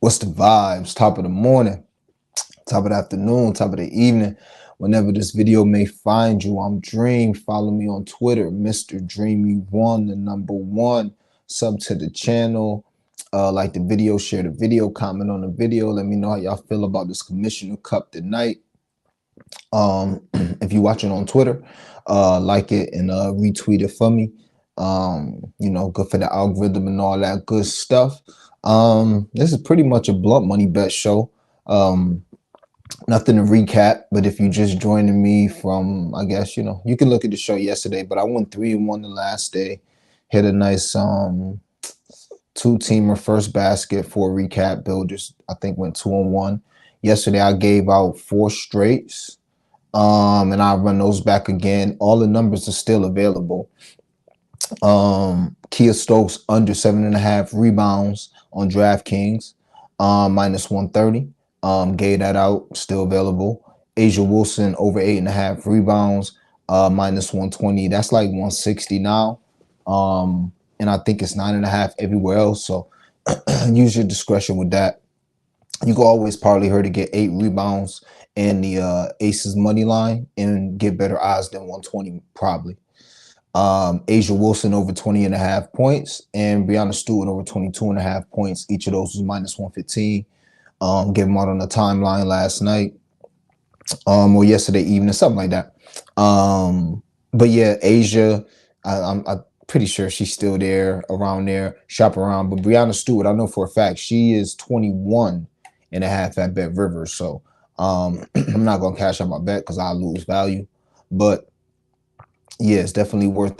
What's the vibes? Top of the morning, top of the afternoon, top of the evening. Whenever this video may find you, I'm Dream. Follow me on Twitter, Mr. Dreamy1, the number one. Sub to the channel. Like the video, share the video, comment on the video. Let me know how y'all feel about this Commissioner Cup tonight. If you're watching on Twitter, like it and retweet it for me. Good for the algorithm and all that good stuff. This is pretty much a blunt money bet show. Nothing to recap, but if you just joining me from, I guess, you can look at the show yesterday, but I went 3-1 the last day. Hit a nice two-teamer first basket for recap. Builders, I think, went 2-1. Yesterday, I gave out 4 straights. And I run those back again. All the numbers are still available. Kia Stokes under 7.5 rebounds on DraftKings, minus 130. Gave that out, still available. Asia Wilson over 8.5 rebounds, minus 120. That's like 160 now. And I think it's 9.5 everywhere else. So use your discretion with that. You can always parlay her to get 8 rebounds and the Aces money line and get better odds than 120 probably. Asia Wilson over 20.5 points and Brianna Stewart over 22.5 points. Each of those was minus 115. Gave them out on the timeline last night or yesterday evening, something like that. But yeah, Asia, I'm pretty sure she's still there, around there, shop around. But Brianna Stewart, I know for a fact she is 21.5 at Bet Rivers. So I'm not gonna cash out my bet because I'll lose value. But yeah, it's definitely worth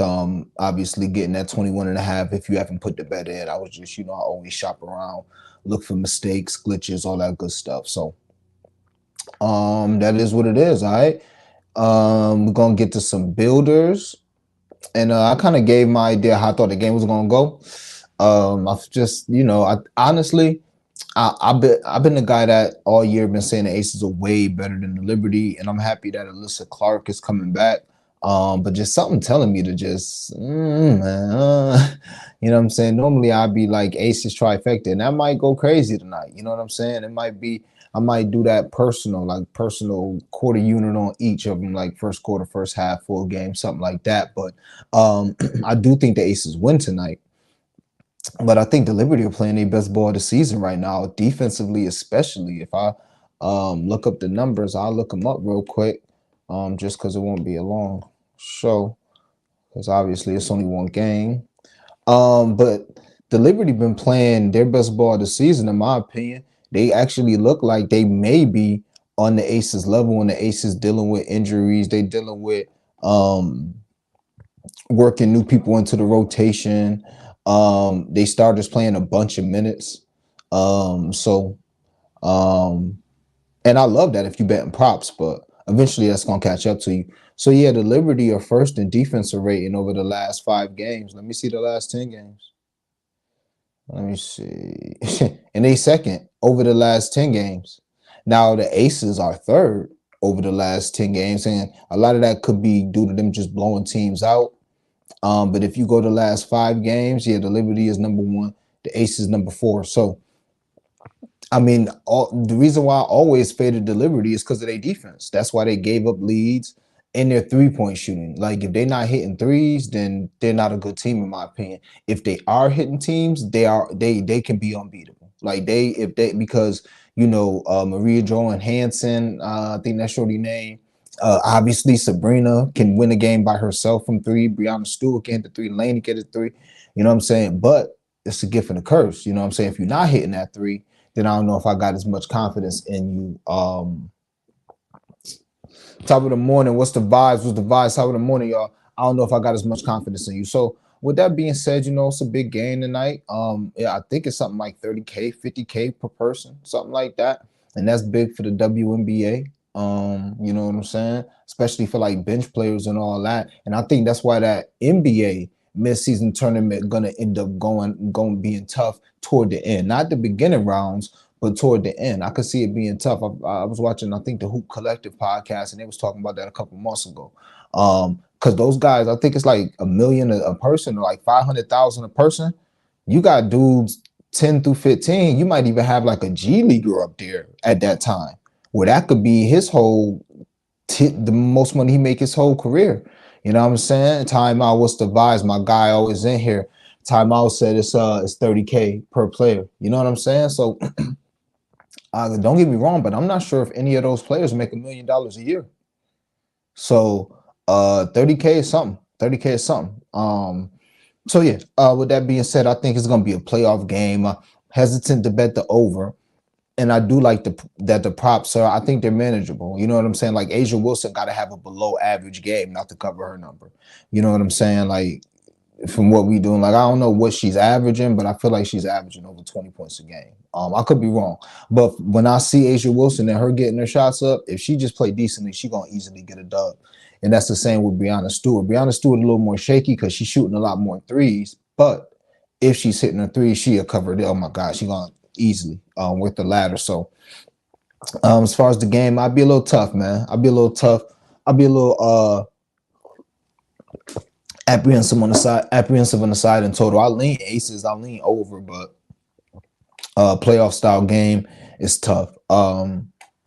obviously getting that 21.5 if you haven't put the bet in. I was just, I always shop around, look for mistakes, glitches, all that good stuff. So that is what it is. All right. We're gonna get to some builders. And I kind of gave my idea how I thought the game was gonna go. I've just, honestly, I've been the guy that all year been saying the Aces are way better than the Liberty, and I'm happy that Alyssa Clark is coming back. But just something telling me to just, you know what I'm saying? Normally I'd be like Aces trifecta, and that might go crazy tonight. You know what I'm saying? It might be, I might do that personal quarter unit on each of them, like first quarter, first half, full game, something like that. But I do think the Aces win tonight. But I think the Liberty are playing their best ball of the season right now, defensively especially. If I look up the numbers, I'll look them up real quick, just because it won't be a long show, because obviously it's only one game. But the Liberty been playing their best ball of the season, in my opinion. They actually look like they may be on the Aces level, and the Aces dealing with injuries. They dealing with working new people into the rotation. They started playing a bunch of minutes. And I love that if you betting props, but eventually that's gonna catch up to you. So yeah, the Liberty are first in defensive rating over the last 5 games. Let me see the last 10 games. Let me see. And they second over the last 10 games. Now the Aces are third over the last 10 games, and a lot of that could be due to them just blowing teams out. But if you go to the last 5 games, yeah, the Liberty is number 1, the Aces number 4. So, I mean, the reason why I always faded the Liberty is because of their defense. That's why they gave up leads in their 3-point shooting. Like, if they're not hitting threes, then they're not a good team, in my opinion. If they are hitting teams, they can be unbeatable. Like because Maria Joan Hansen, I think that's your name. Obviously, Sabrina can win a game by herself from 3. Brianna Stewart can hit the 3. Laney can hit the 3. You know what I'm saying? But it's a gift and a curse. You know what I'm saying? If you're not hitting that 3, then I don't know if I got as much confidence in you. Top of the morning. What's the vibes? What's the vibes? Top of the morning, y'all. I don't know if I got as much confidence in you. So with that being said, it's a big game tonight. Yeah, I think it's something like 30K, 50K per person, something like that. And that's big for the WNBA. You know what I'm saying? Especially for like bench players and all that. And I think that's why that NBA mid-season tournament gonna end up going being tough toward the end. Not the beginning rounds, but toward the end. I could see it being tough. I was watching, I think, the Hoop Collective podcast, and they was talking about that a couple months ago. Because those guys, I think it's like $1 million a person, or like 500,000 a person. You got dudes 10 through 15, you might even have like a G leaguer up there at that time, where that could be his whole the most money he make his whole career. You know what I'm saying? Timeout, what's the vibes? My guy always in here. Timeout said it's 30K per player. You know what I'm saying? So don't get me wrong, but I'm not sure if any of those players make $1 million a year. So 30K is something. 30K is something. So yeah, with that being said, I think it's gonna be a playoff game. Hesitant to bet the over. And I do like that the props are, I think they're manageable. You know what I'm saying? Like Asia Wilson got to have a below average game not to cover her number. You know what I'm saying? Like from what we doing, like I don't know what she's averaging, but I feel like she's averaging over 20 points a game. I could be wrong, but when I see Asia Wilson and her getting her shots up, if she just play decently, she gonna easily get a dub. And that's the same with Breanna Stewart. Breanna Stewart a little more shaky because she's shooting a lot more threes, but if she's hitting her threes, she'll cover it. Oh my God, she gonna easily with the ladder. So as far as the game, I'd be a little tough, man. I'd be a little tough. I'd be a little apprehensive on the side in total. I lean aces, I lean over, but playoff style game is tough.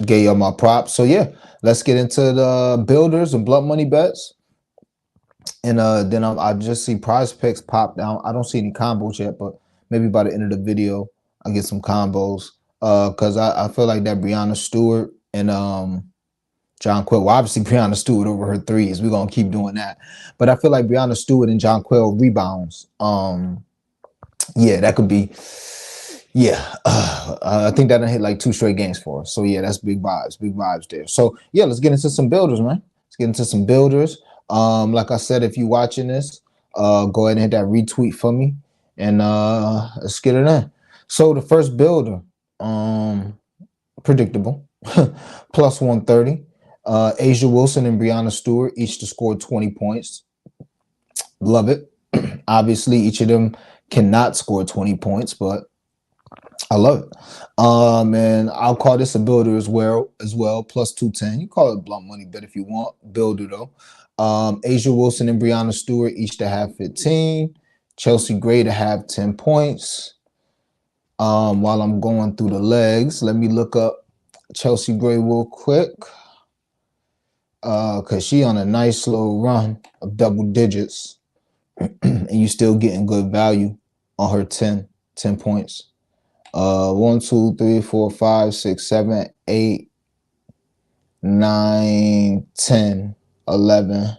Gave you my props. So yeah, let's get into the builders and blunt money bets. And then I just see prize picks pop down. I don't see any combos yet, but maybe by the end of the video, I'll get some combos. Because I feel like that Breanna Stewart and Jonquel, well, obviously Breanna Stewart over her threes. We're gonna keep doing that. But I feel like Breanna Stewart and Jonquel rebounds. Yeah, that could be. Yeah, I think that hit like 2 straight games for us. So yeah, that's big vibes there. So yeah, let's get into some builders, man. Let's get into some builders. Like I said, if you're watching this, go ahead and hit that retweet for me, and let's get it in. So the first builder, predictable, plus 130. Asia Wilson and Breanna Stewart each to score 20 points. Love it. Obviously, each of them cannot score 20 points, but I love it. And I'll call this a builder as well, plus 210. You call it blunt money bet if you want. Builder though. Asia Wilson and Breanna Stewart each to have 15. Chelsea Gray to have 10 points. While I'm going through the legs, let me look up Chelsea Gray real quick. Cause she on a nice little run of double digits. And you still getting good value on her 10 points. 1, 2, 3, 4, 5, 6, 7, 8, 9, 10, 11,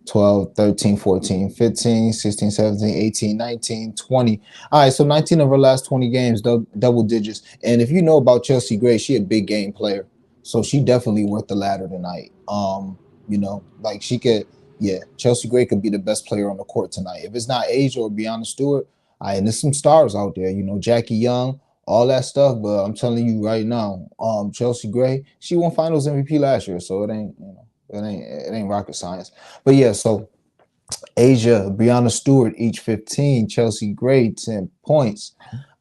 12, 13, 14, 15, 16, 17, 18, 19, 20. All right, so 19 of her last 20 games, double digits. And if you know about Chelsea Gray, she a big game player. So she definitely worth the ladder tonight. You know, like she could, yeah, Chelsea Gray could be the best player on the court tonight. If it's not Asia or Breanna Stewart, and there's some stars out there, you know, Jackie Young, all that stuff. But I'm telling you right now, Chelsea Gray, she won Finals MVP last year, so it ain't, you know, it ain't rocket science. But yeah, so Asia, Breanna Stewart, each 15, Chelsea Gray 10 points.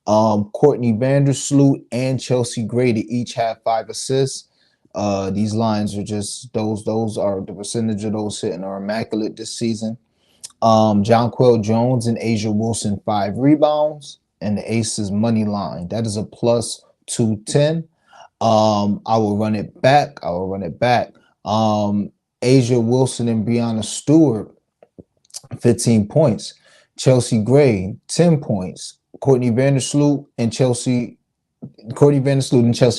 Courtney Vandersloot and Chelsea Gray to each have 5 assists. These lines are just those are the percentage of those hitting are immaculate this season. Jonquel Jones and Asia Wilson 5 rebounds, and the Aces money line. That is a plus 210. I will run it back. Asia Wilson and Breanna Stewart 15 points. Chelsea Gray 10 points. Courtney Vandersloot and Chelsea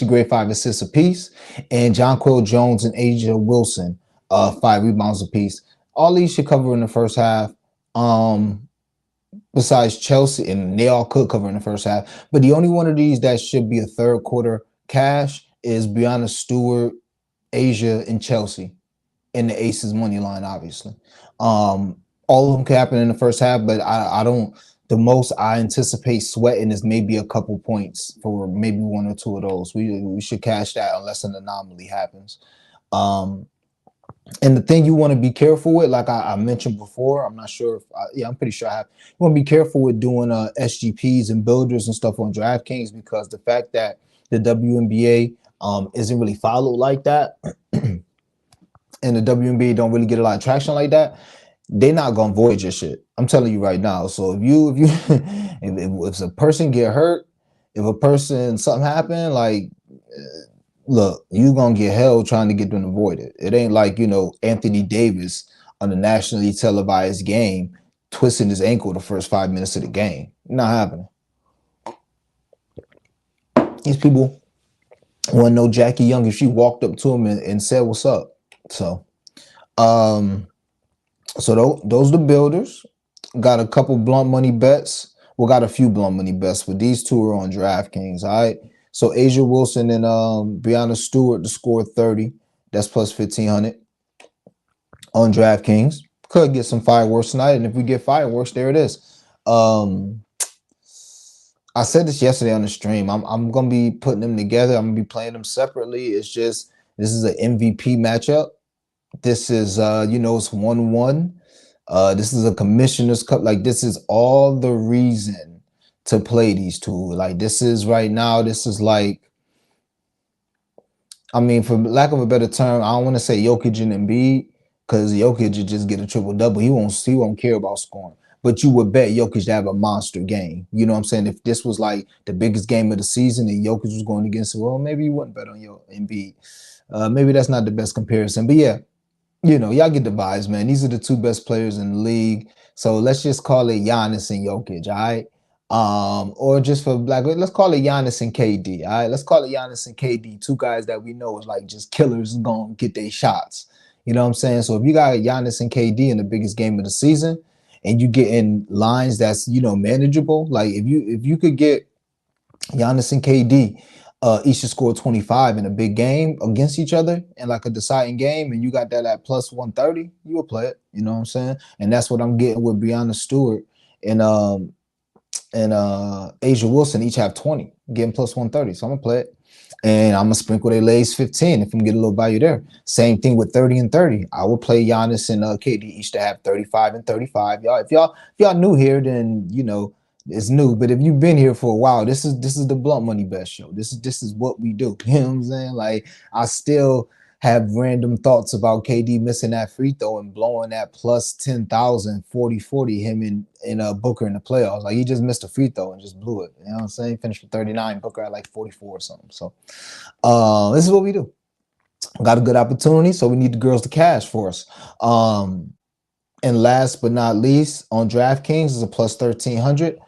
Gray 5 assists apiece, and Jonquel Jones and Asia Wilson 5 rebounds apiece. All these should cover in the first half. Besides Chelsea, and they all could cover in the first half. But the only one of these that should be a third quarter cash is Breanna Stewart, Asia, and Chelsea in the Aces money line, obviously. All of them can happen in the first half, but I don't. The most I anticipate sweating is maybe a couple points for maybe 1 or 2 of those. We should cash that unless an anomaly happens. And the thing you want to be careful with, like I mentioned before, I'm not sure if, I'm pretty sure I have. You want to be careful with doing SGPs and builders and stuff on DraftKings, because the fact that the WNBA isn't really followed like that, and the WNBA don't really get a lot of traction like that, they not gonna void your shit. I'm telling you right now. So if if a person get hurt, if a person something happen, like look, you gonna get held trying to get them to void it. It ain't like Anthony Davis on a nationally televised game twisting his ankle the first 5 minutes of the game. Not happening. These people want to know Jackie Young if she walked up to him and said what's up. So um those the builders. Got a couple blunt money bets. Well, got a few blunt money bets, but these two are on DraftKings. All right. So Asia Wilson and Brianna Stewart to score 30. That's plus 1,500 on DraftKings. Could get some fireworks tonight, and if we get fireworks, there it is. I said this yesterday on the stream. I'm gonna be putting them together. I'm gonna be playing them separately. It's just this is an MVP matchup. This is it's 1-1. This is a commissioner's cup. Like, this is all the reason to play these two. Like, this is right now, this is like, I mean, for lack of a better term, I don't want to say Jokic and Embiid, because Jokic would just get a triple double. He won't care about scoring. But you would bet Jokic to have a monster game. You know what I'm saying? If this was like the biggest game of the season and Jokic was going against, well, maybe you wouldn't bet on your Embiid. Maybe that's not the best comparison. But yeah, y'all get the vibes, man. These are the two best players in the league. So let's just call it Giannis and Jokic, all right? Or just for black, let's call it Giannis and KD, all right? Let's call it Giannis and KD, two guys that we know is like just killers gonna get their shots. You know what I'm saying? So if you got Giannis and KD in the biggest game of the season, and you get in lines that's manageable, like if you could get Giannis and KD each to score 25 in a big game against each other in like a deciding game, and you got that at plus 130, you will play it. You know what I'm saying? And that's what I'm getting with Brianna Stewart and Asia Wilson. Each have 20, getting plus 130. So I'm gonna play it. And I'm gonna sprinkle their lays 15 if I'm getting a little value there. Same thing with 30 and 30. I will play Giannis and KD each to have 35 and 35. If y'all new here, then it's new. But if you've been here for a while, this is the Blunt Money Bet show. This is what we do. You know what I'm saying? Like, I still have random thoughts about KD missing that free throw and blowing that plus 10,000, 40-40, him in Booker in the playoffs. Like, he just missed a free throw and just blew it. You know what I'm saying? Finished with 39, Booker at like 44 or something. So this is what we do. Got a good opportunity, so we need the girls to cash for us. And last but not least, on DraftKings is a plus 1,300.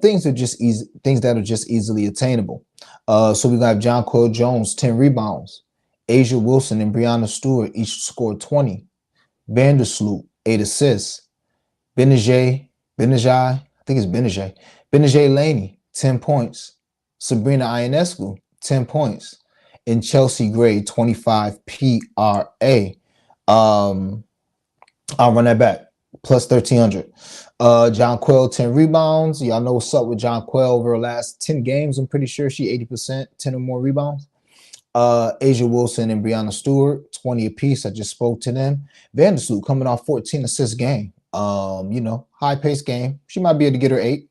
Things that are just easily attainable. So we got Jonquel Jones, 10 rebounds. Asia Wilson and Brianna Stewart each scored 20. Vandersloot, 8 assists. Benajay, I think it's Benajay Laney, 10 points. Sabrina Ionescu, 10 points. And Chelsea Gray, 25 PRA. I'll run that back. Plus 1,300. Jonquel, 10 rebounds. Y'all know what's up with Jonquel over the last 10 games. I'm pretty sure she 80%, 10 or more rebounds. Asia Wilson and Brianna Stewart, 20 apiece. I just spoke to them. Vandersloot coming off 14 assist game. High pace game. She might be able to get her 8.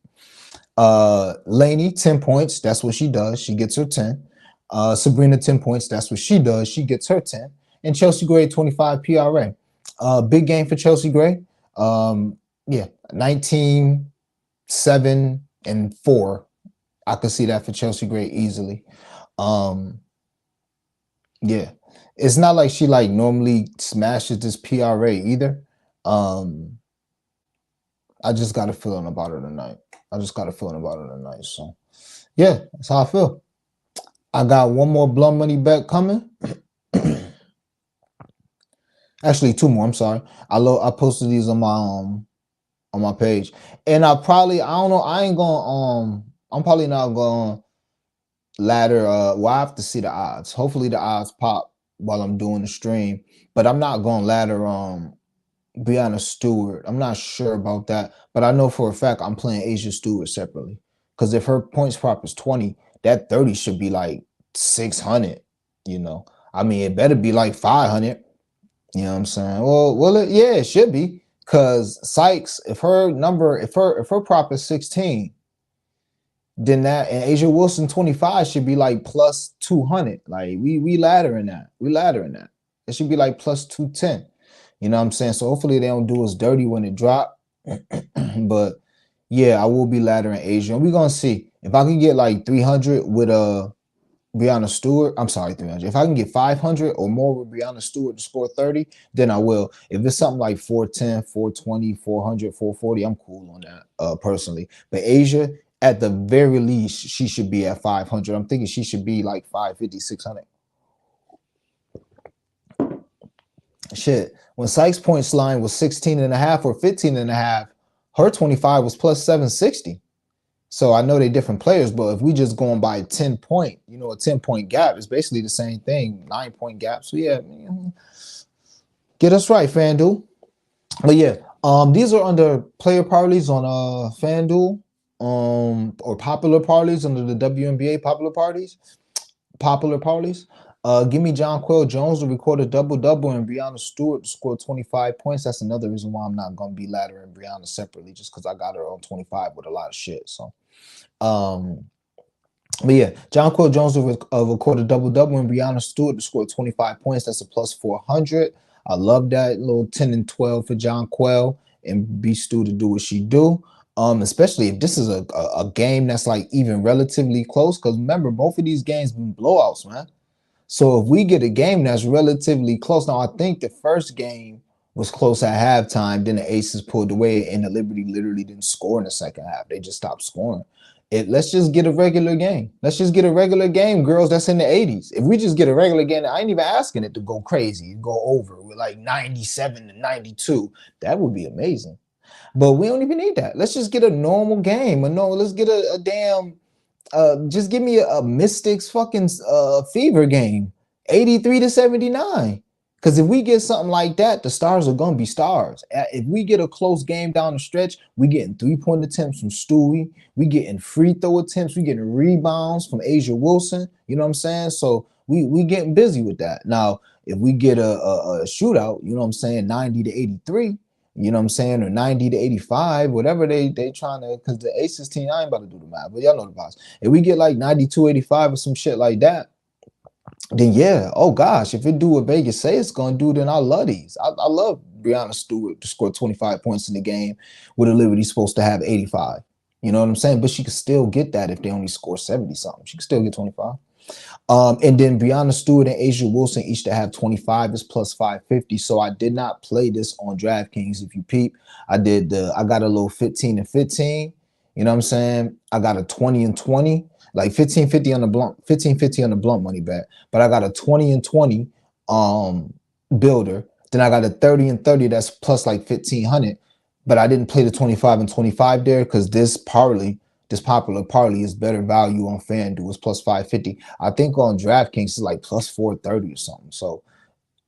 Laney, 10 points. That's what she does. She gets her 10. Sabrina, 10 points. That's what she does. She gets her 10. And Chelsea Gray, 25 PRA. Big game for Chelsea Gray. 19, 7, and 4. I could see that for Chelsea Gray easily. It's not like she like normally smashes this PRA either. I just got a feeling about her tonight. So yeah, that's how I feel. I got one more Blunt Money bet coming. Actually, 2 more. I'm sorry. I posted these on my page, and I don't know. I ain't going. I'm probably not going ladder. Well, I have to see the odds. Hopefully, the odds pop while I'm doing the stream. But I'm not going ladder. Brianna Stewart. I'm not sure about that, but I know for a fact I'm playing Asia Stewart separately. Because if her points prop is 20, that 30 should be like 600. I mean, it better be like 500. You know what I'm saying? Well, it should be, because Sykes, if her prop is 16, then that, and Asia Wilson 25 should be like plus 200. Like we laddering that. It should be like plus 210. You know what I'm saying? So hopefully they don't do us dirty when it drop. But yeah, I will be laddering Asia. And we're gonna see. If I can get like 300 with Brianna Stewart, I'm sorry, 300. If I can get 500 or more with Brianna Stewart to score 30, then I will. If it's something like 410, 420, 400, 440, I'm cool on that personally. But Asia, at the very least, she should be at 500. I'm thinking she should be like 550, 600. Shit. When Sykes' points line was 16 and a half or 15 and a half, her 25 was plus 760. So I know they're different players, but if we just going by 10 point, a 10-point gap is basically the same thing, 9-point gap. So yeah, get us right, FanDuel. But yeah, these are under player parlays on FanDuel, or popular parlays under the WNBA popular parlays. Give me John Quell Jones to record a double and Brianna Stewart to score 25 points. That's another reason why I'm not gonna be laddering Brianna separately, just because I got her on 25 with a lot of shit. So but yeah, John Quill Jones will record a double and Brianna Stewart to score 25 points. That's a plus 400. I love that little 10 and 12 for John Quell and B Stu to do what she do. Especially if this is a game that's like even relatively close. Because remember, both of these games been blowouts, man. So if we get a game that's relatively close, now I think the first game was close at halftime. Then the Aces pulled away, and the Liberty literally didn't score in the second half. They just stopped scoring. Let's just get a regular game. Let's just get a regular game, girls. That's in the 80s. If we just get a regular game, I ain't even asking it to go crazy, go over with like 97 to 92. That would be amazing. But we don't even need that. Let's just get a normal game. Let's get a damn just give me a Mystics fucking fever game, 83 to 79. Because if we get something like that, the stars are gonna be stars. If we get a close game down the stretch, we getting 3-point attempts from Stewie, we getting free throw attempts, we getting rebounds from Asia Wilson. You know what I'm saying? So we getting busy with that. Now, if we get a shootout, you know what I'm saying, 90 to 83, you know what I'm saying, or 90 to 85, whatever they trying to, because the Aces team, I ain't about to do the math, but y'all know the vibes. If we get like 92, 85 or some shit like that, then yeah, oh gosh, if it do what Vegas say it's gonna do, then I love these. I love Brianna Stewart to score 25 points in the game with a Liberty supposed to have 85. You know what I'm saying? But she could still get that if they only score 70 something. She could still get 25. And then Brianna Stewart and Asia Wilson each to have 25 is plus 550. So I did not play this on DraftKings. If you peep, I got a little 15 and 15. You know what I'm saying? I got a 20 and 20, like 1550 on the blunt, 1550 on the blunt money bet. But I got a 20 and 20 builder. Then I got a 30 and 30 that's plus like 1500. But I didn't play the 25 and 25 there because this popular parlay is better value on FanDuel. It's plus 550. I think on DraftKings it's like plus 430 or something. So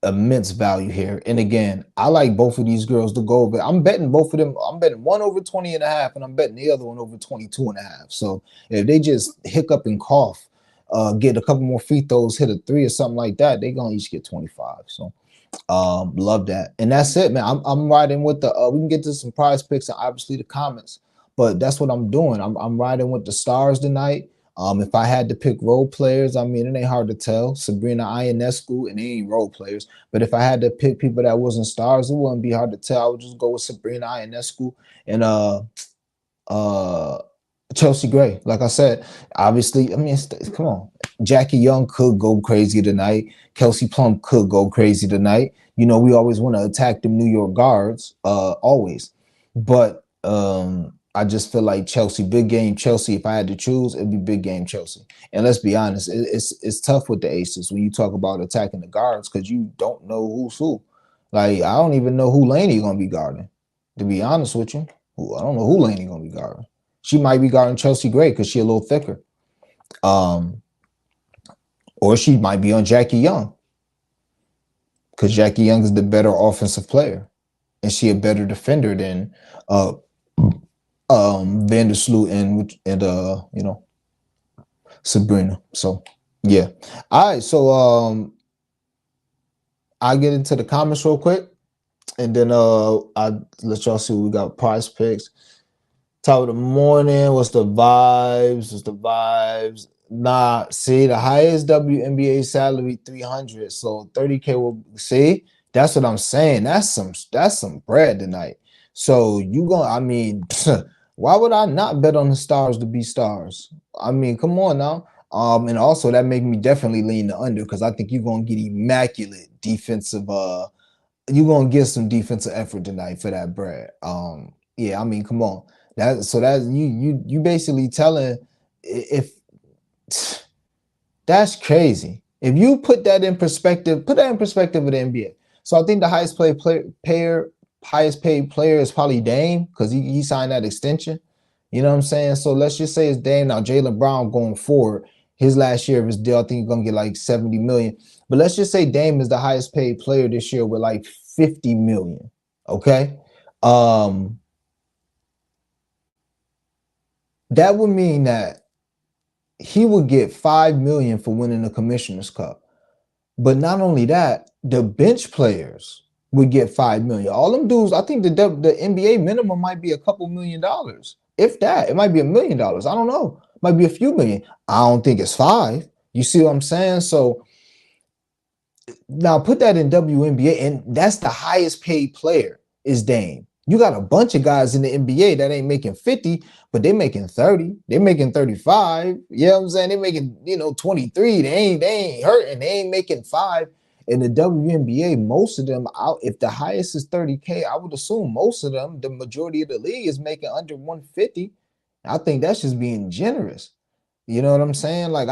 immense value here. And again, I like both of these girls to go over. I'm betting both of them. I'm betting one over 20 and a half, and I'm betting the other one over 22 and a half. So if they just hiccup and cough, get a couple more free throws, hit a 3 or something like that, they're gonna each get 25. So love that. And that's it, man. I'm riding with the we can get to some prize picks and obviously the comments, but that's what I'm doing. I'm riding with the stars tonight. If I had to pick role players, I mean, it ain't hard to tell. Sabrina Ionescu, and they ain't role players. But if I had to pick people that wasn't stars, it wouldn't be hard to tell. I would just go with Sabrina Ionescu and uh Chelsea Gray. Like I said, obviously, I mean, come on. Jackie Young could go crazy tonight. Kelsey Plum could go crazy tonight. You know, we always want to attack the New York guards, always. But I just feel like Chelsea, big game Chelsea. If I had to choose, it'd be big game Chelsea. And let's be honest, it's tough with the Aces when you talk about attacking the guards because you don't know who's who. Like I don't even know who Laney gonna be guarding. To be honest with you, I don't know who Laney gonna be guarding. She might be guarding Chelsea Gray because she's a little thicker. Or she might be on Jackie Young because Jackie Young is the better offensive player, and she a better defender than Vandersloot and Sabrina. So yeah. All right. So I get into the comments real quick, and then I let y'all see what we got. Prize picks. Top of the morning. What's the vibes? Nah, see, the highest WNBA salary 300. So 30K will see That's what I'm saying. That's some bread tonight. So you going I mean, why would I not bet on the stars to be stars? I mean, come on now. And also that make me definitely lean the under because I think you're gonna get immaculate defensive you're gonna get some defensive effort tonight for that bread. Yeah, I mean, come on. That's you basically telling if that's crazy. If you put that in perspective, put that in perspective of the NBA. So I think the highest paid player is probably Dame because he signed that extension. You know what I'm saying? So let's just say it's Dame. Now Jaylen Brown going forward, his last year of his deal, I think he's gonna get like 70 million. But let's just say Dame is the highest paid player this year with like 50 million. Okay. Um, that would mean that he would get 5 million for winning the Commissioner's Cup. But not only that, the bench players would get 5 million. All them dudes, I think the NBA minimum might be a couple $1,000,000. If that, it might be $1,000,000. I don't know. It might be a few million. I don't think it's 5. You see what I'm saying? So now put that in WNBA, and that's the highest paid player is Dame. You got a bunch of guys in the NBA that ain't making 50, but they making 30. They making 35. You know what I'm saying? They making, 23. They ain't hurting. They ain't making 5. In the WNBA, most of them out, if the highest is 30K, I would assume most of them, the majority of the league is making under 150. I think that's just being generous. You know what I'm saying? Like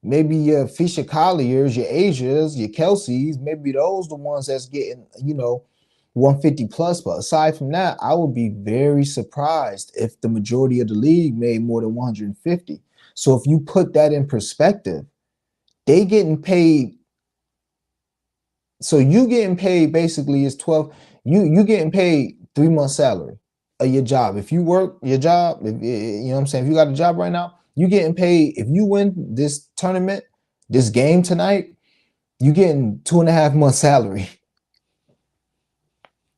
maybe your Fisher Colliers, your Asias, your Kelseys, maybe those the ones that's getting, 150 plus. But aside from that, I would be very surprised if the majority of the league made more than 150. So if you put that in perspective, they getting paid. So you getting paid basically is 12. You getting paid 3 months salary of your job. If you work your job, you know what I'm saying? If you got a job right now, you getting paid. If you win this tournament, this game tonight, you getting 2.5 months salary.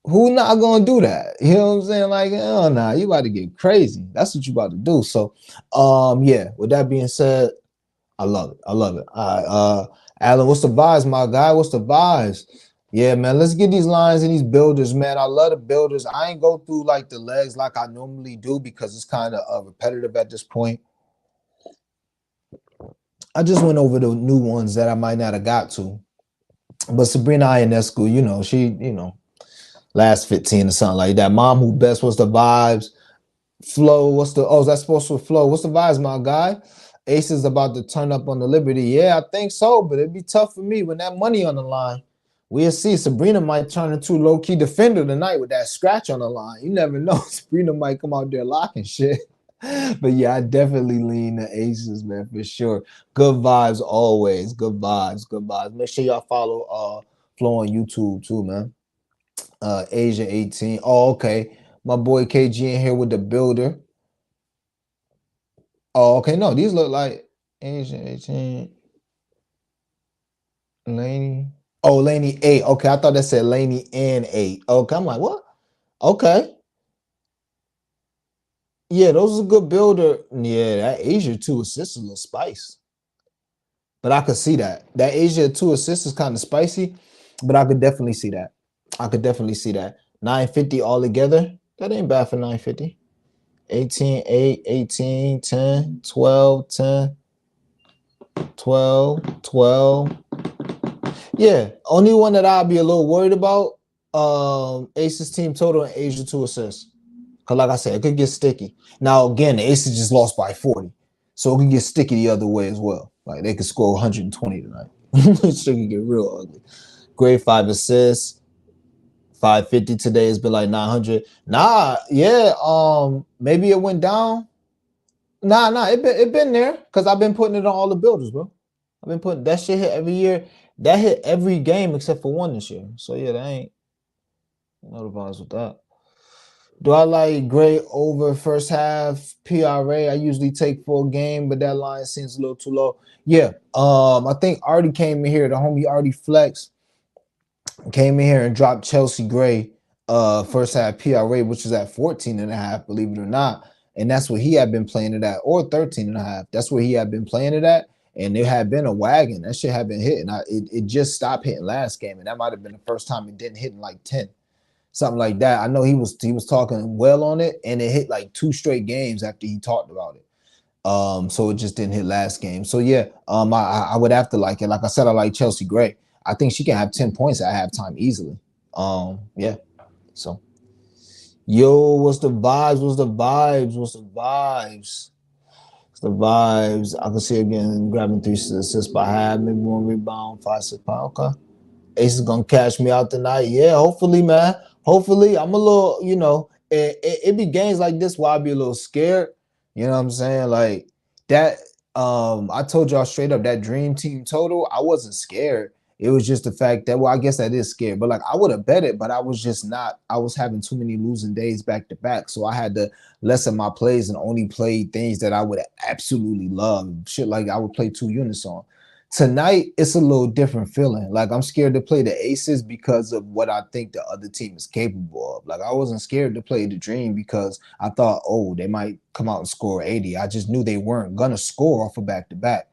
Who not gonna do that? You know what I'm saying? Like, oh nah, you about to get crazy. That's what you about to do. So, yeah. With that being said, I love it. I love it. All right, Alan, what's the vibes, my guy? What's the vibes? Yeah, man. Let's get these lines and these builders, man. I love the builders. I ain't go through like the legs like I normally do because it's kind of repetitive at this point. I just went over the new ones that I might not have got to. But Sabrina Ionescu, she, last 15 or something like that. Mom Who Best, what's the vibes? Flow, is that supposed to flow? What's the vibes, my guy? Ace is about to turn up on the Liberty. Yeah, I think so, but it'd be tough for me when that money on the line. We'll see. Sabrina might turn into low-key defender tonight with that scratch on the line. You never know. Sabrina might come out there locking shit. But yeah, I definitely lean the Aces, man, for sure. Good vibes always. Good vibes. Good vibes. Make sure y'all follow Flow on YouTube too, man. Asia 18. Oh, okay. My boy KG in here with the builder. Oh, okay. No, these look like Asia 18. Laney. Oh, Laney 8. Okay, I thought that said Laney and 8. Okay, I'm like, what? Okay. Yeah, those are good builder. Yeah, that Asia 2 assists a little spice. But I could see that. That Asia 2 assists is kind of spicy, but I could definitely see that. I could definitely see that. 950 all together. That ain't bad for 950. 18, 8, 18, 10, 12, 10, 12, 12. Yeah, only one that I'll be a little worried about, Aces team total and Asia 2 assists. Because like I said, it could get sticky. Now, again, the Aces just lost by 40. So it could get sticky the other way as well. Like they could score 120 tonight. It could get real ugly. Grade 5 assists. 550 today has been like 900. Nah, yeah. Maybe it went down. Nah, it been there because I've been putting it on all the builders, bro. I've been putting that shit hit every year. That hit every game except for one this year. So yeah, that ain't no advice with that. Do I like Gray over first half PRA? I usually take full game, but that line seems a little too low. Yeah. I think Artie came in here. The homie Artie Flex came in here and dropped Chelsea Gray first half PRA, which is at 14.5, believe it or not. And that's what he had been playing it at, or 13.5. That's where he had been playing it at. and it had been a wagon. That shit had been hitting. It just stopped hitting last game, and that might have been the first time it didn't hit in like 10, something like that. I know he was talking well on it, and it hit like 2 straight games after he talked about it. So it just didn't hit last game. So yeah, I would have to like it. Like I said, I like Chelsea Gray. I think she can have 10 points at halftime easily. Yeah. So yo, what's the vibes? What's the vibes? What's the vibes? What's the vibes? I can see again grabbing 3 assists by half, maybe 1 rebound, 5 6 pound. Okay. Ace is gonna cash me out tonight. Yeah, hopefully, man. Hopefully, I'm a little, it be games like this where I be a little scared. You know what I'm saying? Like that. I told y'all straight up that dream team total. I wasn't scared. It was just the fact that, well, I guess that is scared, but like I would have bet it, but I was just not. I was having too many losing days back to back, so I had to lessen my plays and only play things that I would absolutely love. Shit like I would play 2 units on. Tonight, it's a little different feeling. Like I'm scared to play the aces because of what I think the other team is capable of. Like I wasn't scared to play the dream because I thought, oh, they might come out and score 80. I just knew they weren't gonna score off a back to back.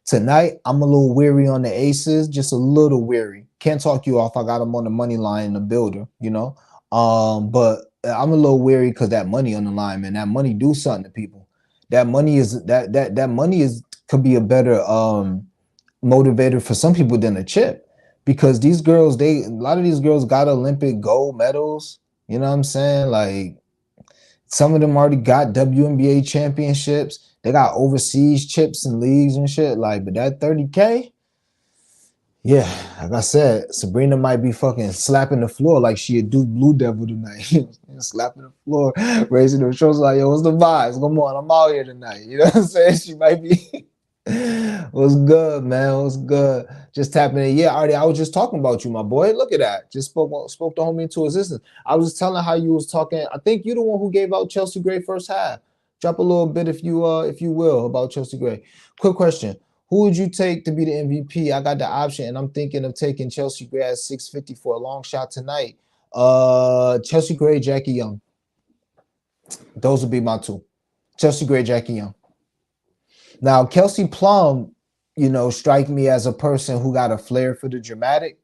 Tonight, I'm a little weary on the aces, just a little weary. Can't talk you off. I got them on the money line in the builder. But I'm a little weary because that money on the line, man. That money do something to people. That money is that money is could be a better motivator for some people than a chip, because these girls, a lot of these girls got Olympic gold medals. You know what I'm saying? Like some of them already got WNBA championships. They got overseas chips and leagues and shit. Like, but that 30K, yeah, like I said, Sabrina might be fucking slapping the floor like she a Duke Blue Devil tonight. Slapping the floor, raising her shoulders like, yo, what's the vibes? Come on, I'm out here tonight. You know what I'm saying? She might be. What's good, man? What's good? Just tapping in. Yeah, Artie, I was just talking about you, my boy. Look at that. Just spoke the homie into existence. I was telling how you was talking. I think you're the one who gave out Chelsea Gray first half. Drop a little bit if you will about Chelsea Gray. Quick question. Who would you take to be the MVP? I got the option, and I'm thinking of taking Chelsea Gray at 650 for a long shot tonight. Chelsea Gray, Jackie Young. Those would be my two. Chelsea Gray, Jackie Young. Now, Kelsey Plum, strike me as a person who got a flair for the dramatic.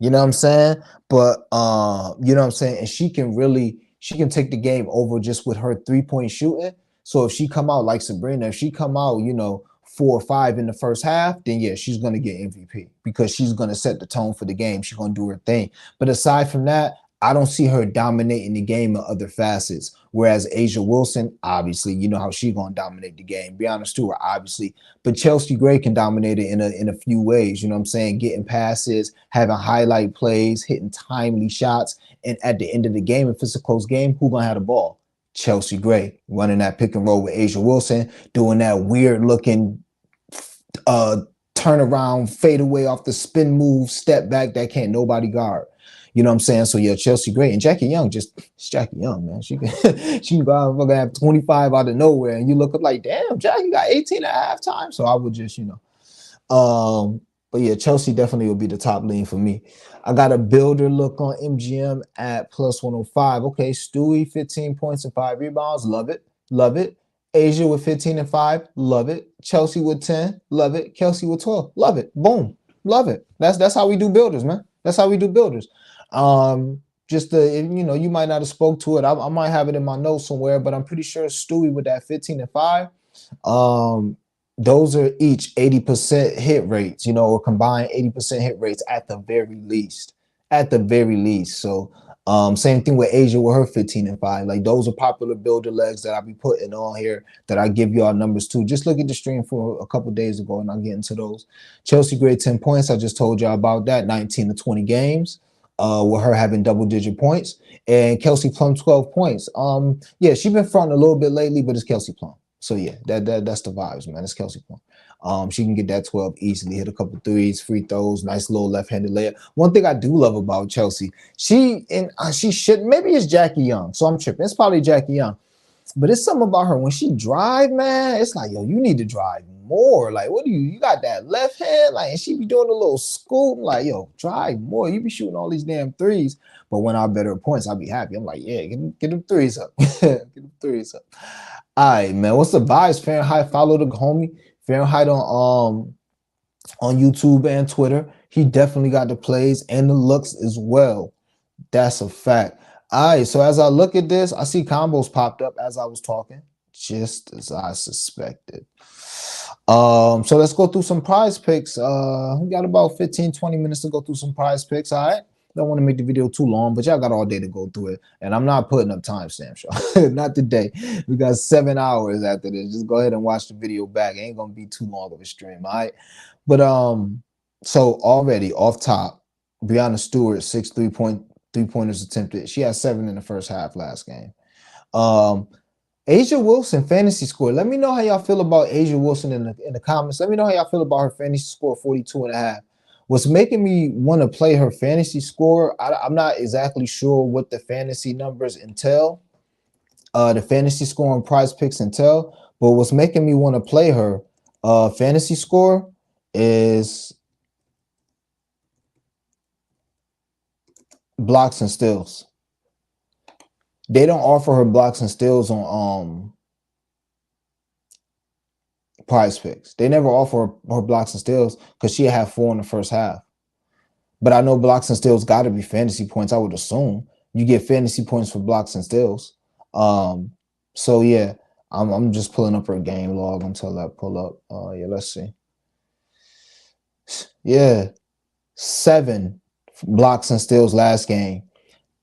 You know what I'm saying? But you know what I'm saying? And she can take the game over just with her 3-point shooting. So if she come out like Sabrina, if she come out, 4 or 5 in the first half, then yeah, she's gonna get MVP because she's gonna set the tone for the game. She's gonna do her thing. But aside from that, I don't see her dominating the game in other facets. Whereas Asia Wilson, obviously, you know how she's gonna dominate the game. Breanna Stewart, obviously, but Chelsea Gray can dominate it in a few ways. You know what I'm saying? Getting passes, having highlight plays, hitting timely shots, and at the end of the game, if it's a close game, who gonna have the ball? Chelsea Gray running that pick and roll with Asia Wilson, doing that weird looking turn around, fade away off the spin move, step back that can't nobody guard. You know what I'm saying? So yeah, Chelsea Gray and Jackie Young, it's Jackie Young, man. She can she can go out and fucking have 25 out of nowhere, and you look up like, damn, Jackie got 18 at halftime. So I would just, but yeah, Chelsea definitely will be the top lean for me. I got a builder look on MGM at plus 105. Okay, Stewie, 15 points and 5 rebounds. Love it. Love it. Asia with 15 and 5. Love it. Chelsea with 10. Love it. Kelsey with 12. Love it. Boom. Love it. That's how we do builders, man. That's how we do builders. Just you might not have spoke to it. I might have it in my notes somewhere, but I'm pretty sure Stewie with that 15 and 5. Those are each 80% hit rates, or combined 80% hit rates at the very least. At the very least. So same thing with Asia with her 15 and 5. Like those are popular builder legs that I'll be putting on here that I give y'all numbers to. Just look at the stream for a couple days ago and I'll get into those. Chelsea Gray 10 points. I just told y'all about that. 19 to 20 games. With her having double-digit points, and Kelsey Plum 12 points. Yeah, she's been fronting a little bit lately, but it's Kelsey Plum. So yeah, that's the vibes, man. It's Kelsey Plum. She can get that 12 easily, hit a couple threes, free throws, nice little left-handed layup. One thing I do love about Chelsea, she should, maybe it's Jackie Young, so I'm tripping. It's probably Jackie Young. But it's something about her when she drive, man. It's like, yo, you need to drive more. Like, what do you got that left hand? Like, and she be doing a little scoop. Like, yo, drive more. You be shooting all these damn threes. But when I bet her points, I'll be happy. I'm like, yeah, get them threes up. Get them threes up. All right, man. What's the vibes? Fahrenheit, follow the homie. Fahrenheit on on YouTube and Twitter. He definitely got the plays and the looks as well. That's a fact. All right, so as I look at this, I see combos popped up as I was talking, just as I suspected. So let's go through some prize picks. We got about 15-20 minutes to go through some prize picks. All right. Don't want to make the video too long, but y'all got all day to go through it. And I'm not putting up timestamps, y'all. Not today. We got 7 hours after this. Just go ahead and watch the video back. It ain't gonna be too long of a stream, all right? But so already off top, Breonna Stewart, 6 3-point 3-pointers attempted. She had 7 in the first half last game. Asia Wilson fantasy score. Let me know how y'all feel about Asia Wilson in the comments. Let me know how y'all feel about her fantasy score, 42.5. What's making me want to play her fantasy score, I'm not exactly sure what the fantasy numbers entail, the fantasy score and prize picks entail, but what's making me want to play her fantasy score is blocks and steals. They don't offer her blocks and steals on prize picks. They never offer her blocks and steals because she had 4 in the first half. But I know blocks and steals got to be fantasy points. I would assume you get fantasy points for blocks and steals. So yeah, I'm just pulling up her game log until I pull up. Yeah, let's see. Yeah, 7 blocks and steals last game.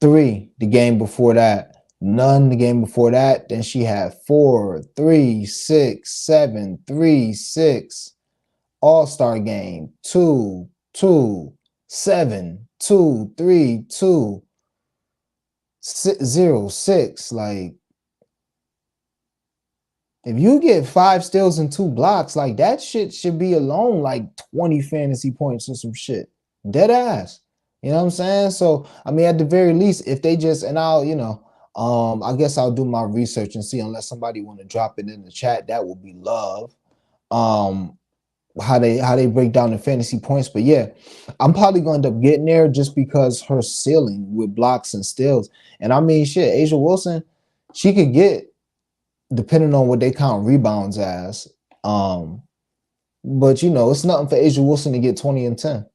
3 the game before that. None the game before that. Then she had 4, 3, 6, 7, 3, 6. All-star game 2, 2, 7, 2, 3, 2, 0, 6. Like, if you get 5 steals and 2 blocks, like that shit should be alone like 20 fantasy points or some shit. Dead ass. You know what I'm saying? So I mean, at the very least, if they just, and I'll, I guess I'll do my research and see, unless somebody want to drop it in the chat, that would be love. How they break down the fantasy points. But yeah, I'm probably going to end up getting there just because her ceiling with blocks and steals. And I mean, shit, Asia Wilson, she could get, depending on what they count rebounds as. But it's nothing for Asia Wilson to get 20 and 10.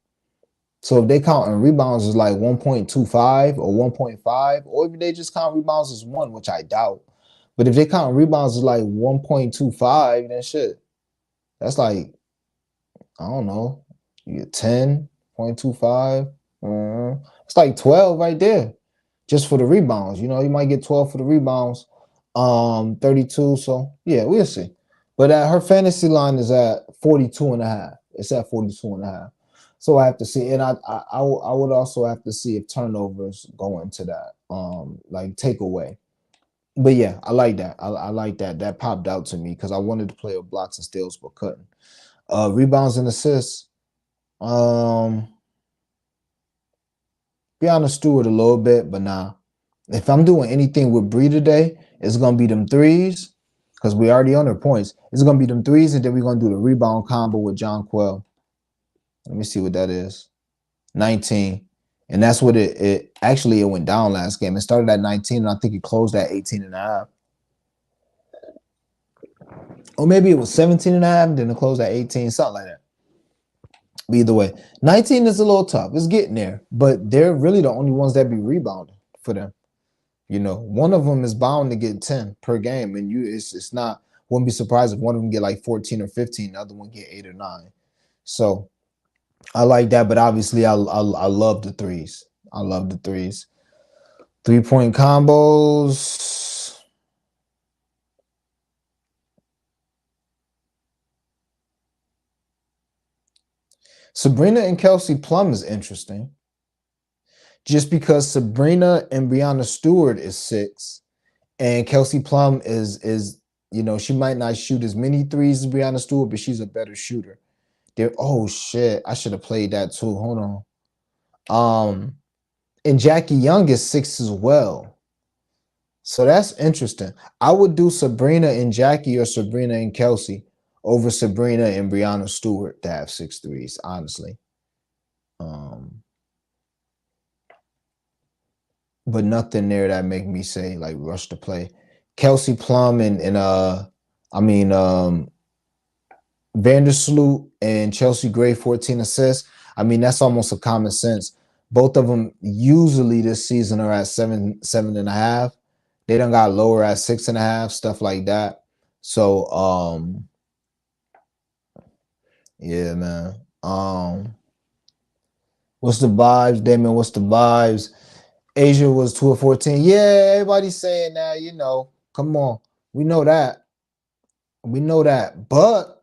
So if they count rebounds as like 1.25 or 1.5, or if they just count rebounds as 1, which I doubt. But if they count rebounds as like 1.25, then shit, that's like, I don't know, you get 10.25. It's like 12 right there, just for the rebounds. You might get 12 for the rebounds, 32. So yeah, we'll see. But her fantasy line is at 42.5. It's at 42.5. So I have to see, and I would also have to see if turnovers go into that, like takeaway. But yeah, I like that. I like that. That popped out to me because I wanted to play with blocks and steals, but couldn't. Rebounds and assists. Breonna Stewart a little bit, but nah. If I'm doing anything with Bree today, it's gonna be them threes, because we already on their points. It's gonna be them threes, and then we're gonna do the rebound combo with John Quell. Let me see what that is. 19. And that's what it actually went down last game. It started at 19, and I think it closed at 18.5. Or maybe it was 17.5, then it closed at 18, something like that. But either way, 19 is a little tough. It's getting there, but they're really the only ones that be rebounding for them. One of them is bound to get 10 per game, and it's not. Wouldn't be surprised if one of them get like 14 or 15, the other one get 8 or 9. So I like that, but obviously I love the threes. I love the threes. 3-point combos. Sabrina and Kelsey Plum is interesting. Just because Sabrina and Breonna Stewart is 6, and Kelsey Plum is she might not shoot as many threes as Breonna Stewart, but she's a better shooter. Oh shit, I should have played that too. Hold on. And Jackie Young is 6 as well. So that's interesting. I would do Sabrina and Jackie or Sabrina and Kelsey over Sabrina and Breonna Stewart to have 6 threes, honestly. But nothing there that make me say like rush to play. Kelsey Plum and Vandersloot and Chelsea Gray 14 assists. I mean, that's almost a common sense. Both of them usually this season are at 7.5. They done got lower at 6.5, stuff like that. So yeah, man. What's the vibes, Damon? What's the vibes? Asia was 2 of 14. Yeah, everybody's saying that, you know. Come on. We know that. We know that. But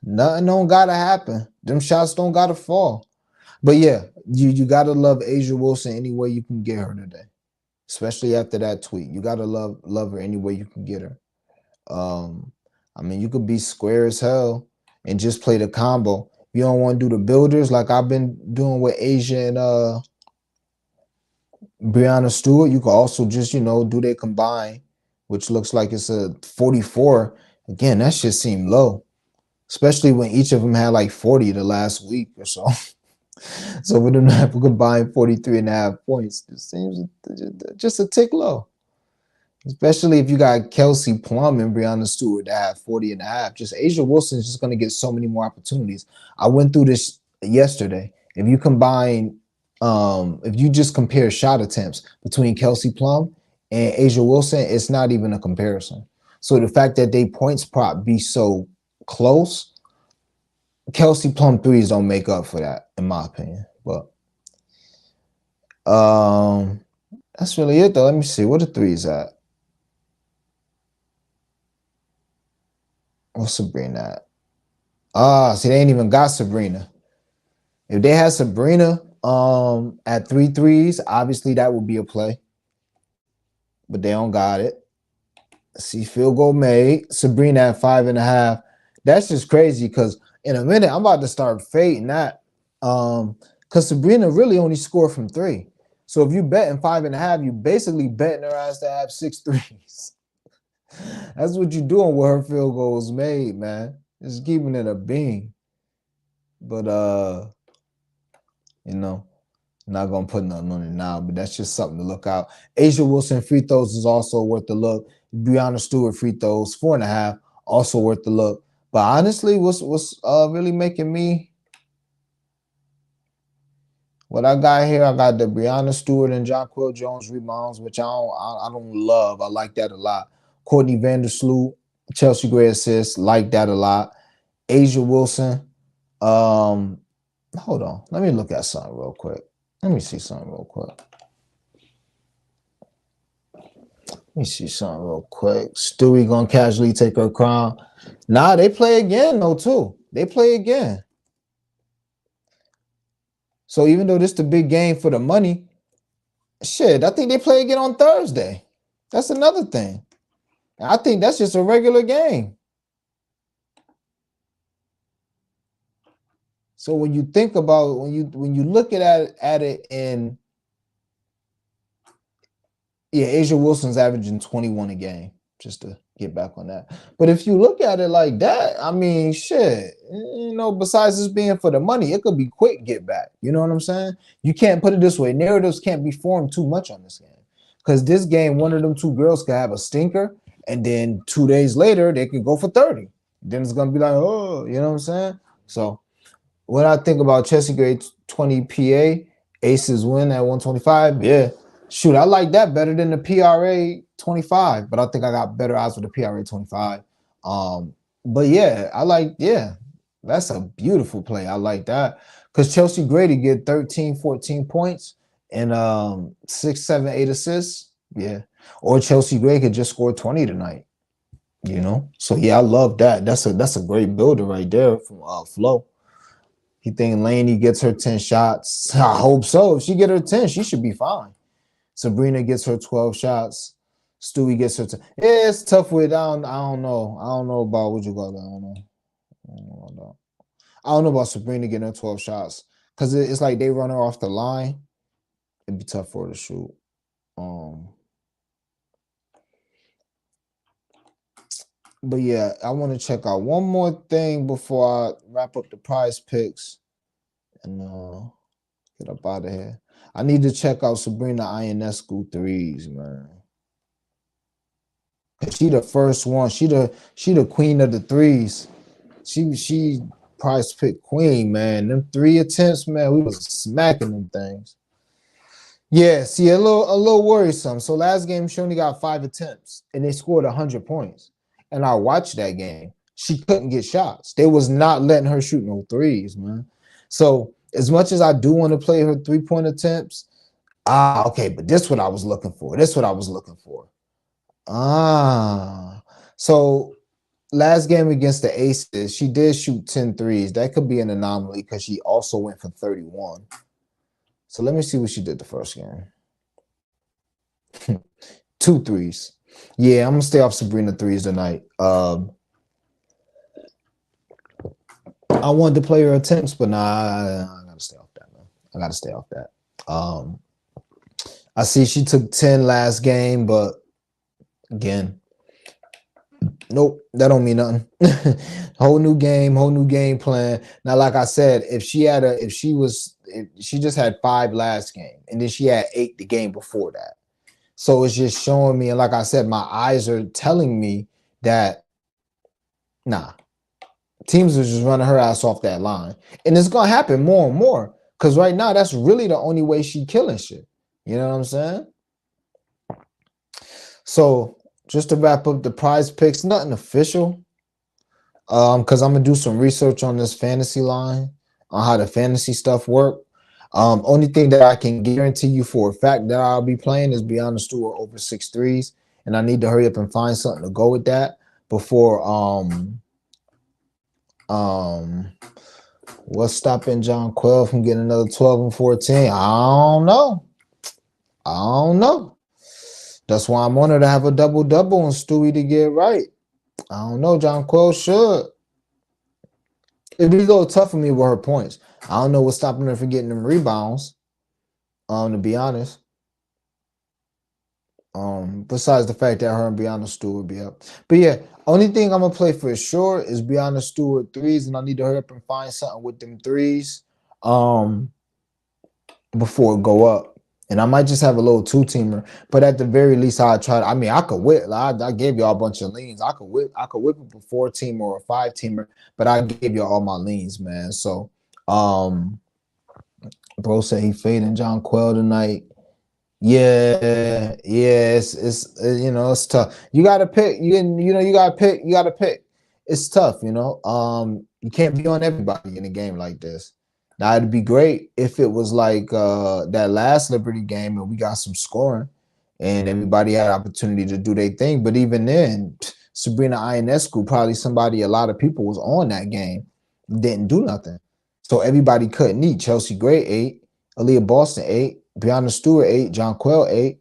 nothing don't gotta happen. Them shots don't gotta fall. But yeah, you gotta love Asia Wilson any way you can get her today. Especially after that tweet. You gotta love her any way you can get her. I mean, you could be square as hell and just play the combo. You don't want to do the builders like I've been doing with Asia and Brianna Stewart. You could also just, you know, do their combine, which looks like it's a 44. Again, that shit seemed low, especially when each of them had like 40 the last week or so. So for them to have a combined 43.5 points, it seems just a tick low. Especially if you got Kelsey Plum and Brianna Stewart that have 40.5. Just Asia Wilson is just going to get so many more opportunities. I went through this yesterday. If you combine, if you just compare shot attempts between Kelsey Plum and Asia Wilson, it's not even a comparison. So the fact that they points prop be so close, Kelsey Plum threes don't make up for that, in my opinion. But that's really it, though. Let me see. What the threes at? What's Sabrina at? See, they ain't even got Sabrina. If they had Sabrina at 3 threes, obviously that would be a play. But they don't got it. See, field goal made. Sabrina at 5.5. That's just crazy because in a minute I'm about to start fading that. Because Sabrina really only scored from 3. So if you betting 5.5, you basically betting her ass to have 6 threes. That's what you're doing with her field goals made, man. Just keeping it a bean. But you know, not gonna put nothing on it now, but that's just something to look out. Asia Wilson free throws is also worth the look. Brianna Stewart free throws 4.5, also worth the look. But honestly, what's really making me what I got here? I got the Brianna Stewart and Jonquil Jones rebounds, which I don't love. I like that a lot. Courtney Vandersloot, Chelsea Gray assists, like that a lot. Asia Wilson. Hold on. Let me look at something real quick. Let me see something real quick. Stewie gonna casually take her crown. Nah, they play again though too. They play again. So even though this is the big game for the money, shit, I think they play again on Thursday. That's another thing. I think that's just a regular game. So when you think about when you look at it in Asia Wilson's averaging 21 a game, just to get back on that. But if you look at it like that, I mean, shit, you know, besides this being for the money, it could be quick get back. You know what I'm saying? You can't put it this way. Narratives can't be formed too much on this game. Because this game, one of them two girls could have a stinker, and then 2 days later, they could go for 30. Then it's going to be like, oh, you know what I'm saying? So when I think about Chelsea Gray 20 PA, Aces win at 125, yeah. Shoot, I like that better than the PRA 25, but I think I got better odds with the PRA 25. But yeah, that's a beautiful play. I like that. Because Chelsea Gray to get 13, 14 points and 6, 7, 8 assists. Yeah. Or Chelsea Gray could just score 20 tonight. You know? So yeah, I love that. That's a great builder right there from Flo. He think Laney gets her 10 shots. I hope so. If she get her 10, she should be fine. Sabrina gets her 12 shots. Stewie gets her 10. Yeah, it's tough with I don't know. I don't know about what you call that. I don't know about Sabrina getting her 12 shots. Because it's like they run her off the line. It'd be tough for her to shoot. But yeah, I want to check out one more thing before I wrap up the prize picks and get up out of here. I need to check out Sabrina Ionescu threes, man. She the first one. She the queen of the threes. She prize pick queen, man. Them 3 attempts, man, we was smacking them things. Yeah, see, a little worrisome. So last game she only got 5 attempts and they scored 100 points. And I watched that game. She couldn't get shots. They was not letting her shoot no threes, man. So as much as I do want to play her 3-point attempts, okay, but this what I was looking for. This what I was looking for. So last game against the Aces, she did shoot 10 threes. That could be an anomaly because she also went for 31. So let me see what she did the first game. 2 threes. Yeah, I'm gonna stay off Sabrina threes tonight. I wanted to play her attempts, but nah, I gotta stay off that, man. I gotta stay off that. I see she took 10 last game, but again, nope, that don't mean nothing. Whole new game plan. Now, like I said, if she just had 5 last game, and then she had 8 the game before that. So it's just showing me, and like I said, my eyes are telling me that nah, teams are just running her ass off that line. And it's gonna happen more and more. Because right now, that's really the only way she killing shit. You know what I'm saying? So just to wrap up the prize picks, nothing official. Because I'm gonna do some research on this fantasy line, on how the fantasy stuff work. Only thing that I can guarantee you for a fact that I'll be playing is Beyond the Stewart over 6 threes, and I need to hurry up and find something to go with that before what's stopping John Quell from getting another 12 and 14? I don't know. That's why I'm on her to have a double-double and Stewie to get right. I don't know. John Quell should. It'd be a little tough for me with her points. I don't know what's stopping her from getting them rebounds. To be honest. Besides the fact that her and Brianna Stewart be up. But yeah, only thing I'm gonna play for sure is Brianna Stewart threes, and I need to hurry up and find something with them threes before it go up. And I might just have a little 2-teamer, but at the very least, I'll try. I mean, I could whip. I gave y'all a bunch of leans. I could whip up a 4-teamer or a 5-teamer, but I gave y'all all my leans, man. So, bro said he fading John Quell tonight. Yeah, it's tough. You gotta pick. You gotta pick. It's tough, You can't be on everybody in a game like this. Now it'd be great if it was like that last Liberty game and we got some scoring and everybody had opportunity to do their thing. But even then, Sabrina Ionescu, probably somebody a lot of people was on that game, didn't do nothing. So everybody couldn't eat. Chelsea Gray 8, Aaliyah Boston 8, Brianna Stewart 8, John Quell 8,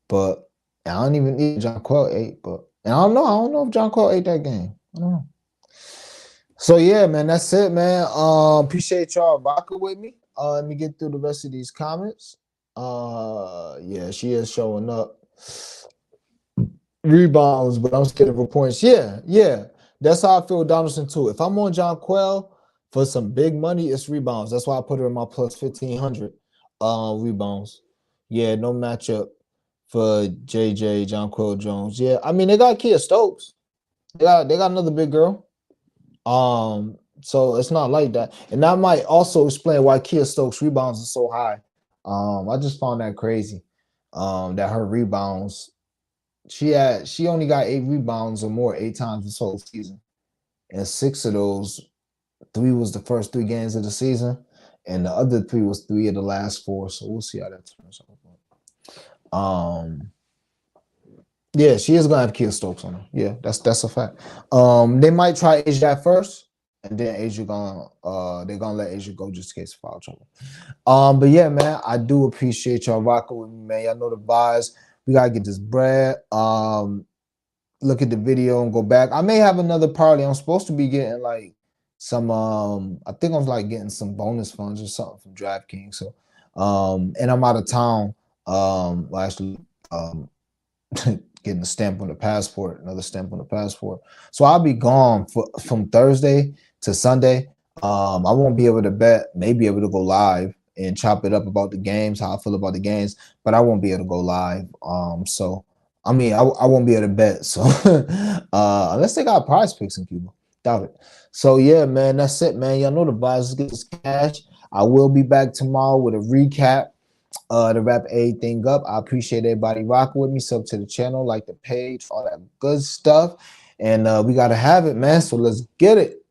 but I don't even need John Quell 8, but and I don't know if John Quell ate that game. I don't know. So yeah, man, that's it, man. Appreciate y'all rocking with me. Let me get through the rest of these comments. Yeah, she is showing up. Rebounds, but I'm scared of her points. Yeah. That's how I feel with Donaldson too. If I'm on John Quell for some big money, it's rebounds. That's why I put her in my plus 1,500 rebounds. Yeah, no matchup for JJ, John Quell Jones. Yeah, I mean they got Kia Stokes. They got another big girl. So it's not like that. And that might also explain why Kia Stokes rebounds are so high. I just found that crazy. That her rebounds, she only got 8 rebounds or more 8 times this whole season. And 6 of those, 3 was the first 3 games of the season, and the other 3 was 3 of the last 4. So we'll see how that turns out. Yeah, she is gonna have Kia Stokes on her. Yeah, that's a fact. They might try Asia at first, and then Asia they're gonna let Asia go just in case of foul trouble. But yeah, man, I do appreciate y'all rocking with me, man. Y'all know the vibes. We gotta get this bread. Look at the video and go back. I may have another parlay. I'm supposed to be getting like some I think I'm like getting some bonus funds or something from DraftKings. So and I'm out of town. Well, actually getting a stamp on the passport, another stamp on the passport. So I'll be gone from Thursday to Sunday. I won't be able to bet, may be able to go live and chop it up about the games, how I feel about the games, but I won't be able to go live. So I mean, I won't be able to bet. So unless they got prize picks in Cuba. Doubt it. So yeah, man, that's it, man. Y'all know the vibes. Let's get this cash. I will be back tomorrow with a recap to wrap everything up. I appreciate everybody rocking with me. Sub to the channel, like the page, all that good stuff. And we gotta have it, man. So let's get it.